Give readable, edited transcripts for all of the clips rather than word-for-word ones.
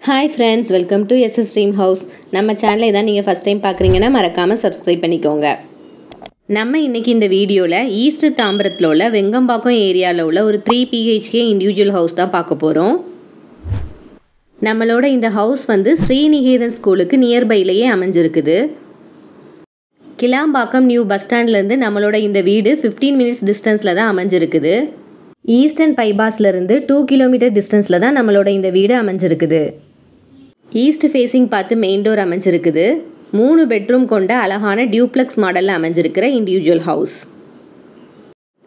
Hi friends, welcome to SS Dream House. நம்ம சேனலை தான் நீங்கள் ஃபஸ்ட் டைம் பார்க்குறீங்கன்னா மறக்காமல் சப்ஸ்கிரைப் பண்ணிக்கோங்க. நம்ம இன்றைக்கி இந்த வீடியோவில் ஈஸ்ட் தாம்பரத்தில் உள்ள வெங்கம்பாக்கம் ஏரியாவில் உள்ள ஒரு 3 PHK இண்டிவிஜுவல் ஹவுஸ் தான் பார்க்க போகிறோம். நம்மளோட இந்த ஹவுஸ் வந்து ஸ்ரீநிகேதன் ஸ்கூலுக்கு நியர்பைலேயே அமைஞ்சிருக்குது. கிளாம்பாக்கம் நியூ பஸ் ஸ்டாண்ட்லேருந்து நம்மளோட இந்த வீடு 15 மினிட்ஸ் டிஸ்டன்ஸில் தான் அமைஞ்சிருக்குது. ஈஸ்டர்ன் பைபாஸ்லேருந்து 2 கிலோமீட்டர் டிஸ்டன்ஸில் தான் நம்மளோட இந்த வீடு அமைஞ்சிருக்குது. ஈஸ்ட் ஃபேஸிங் பார்த்து மெயின் டோர் அமைஞ்சிருக்குது. 3 பெட்ரூம் கொண்ட அழகான டியூப்ளெக்ஸ் மாடலில் அமைஞ்சிருக்கிற இண்டிவிஜுவல் ஹவுஸ்.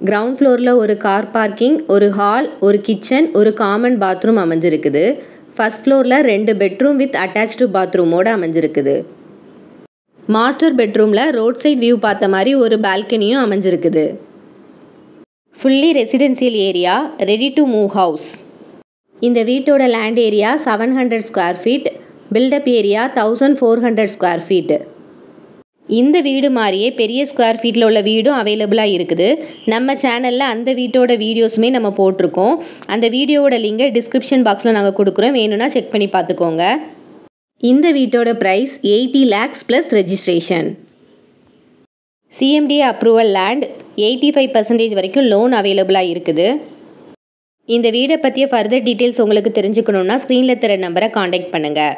கிரவுண்ட் ஃப்ளோரில் ஒரு கார் பார்க்கிங், ஒரு ஹால், ஒரு கிச்சன், ஒரு காமன் பாத்ரூம் அமைஞ்சிருக்குது. ஃபர்ஸ்ட் ஃப்ளோரில் 2 பெட்ரூம் வித் அட்டாச்டு பாத்ரூமோடு அமைஞ்சிருக்குது. மாஸ்டர் பெட்ரூமில் ரோட் சைட் வியூ பார்த்த மாதிரி ஒரு பால்கனியும் அமைஞ்சிருக்குது. Fully residential area, ready to move house. இந்த வீட்டோட land area 700 square feet, built up area 1400 square feet. இந்த வீடு மாதிரியே பெரிய ஸ்கொயர் ஃபீட்டில் உள்ள வீடும் அவைலபிளாக இருக்குது. நம்ம சேனலில் அந்த வீட்டோட வீடியோஸுமே நம்ம போட்டிருக்கோம். அந்த வீடியோவோட லிங்கை டிஸ்கிரிப்ஷன் பாக்ஸில் நாங்கள் கொடுக்குறோம், வேணும்னா செக் பண்ணி பார்த்துக்கோங்க. இந்த வீட்டோட price 80 lakhs plus registration. CMDA approval land, 85% வரைக்கும் லோன் அவைலபிளாக இருக்குது. இந்த வீடை பற்றிய ஃபர்தர் டீட்டெயில்ஸ் உங்களுக்கு தெரிஞ்சுக்கணுன்னா ஸ்க்ரீனில் தர நம்பரை காண்டாக்ட் பண்ணுங்கள்.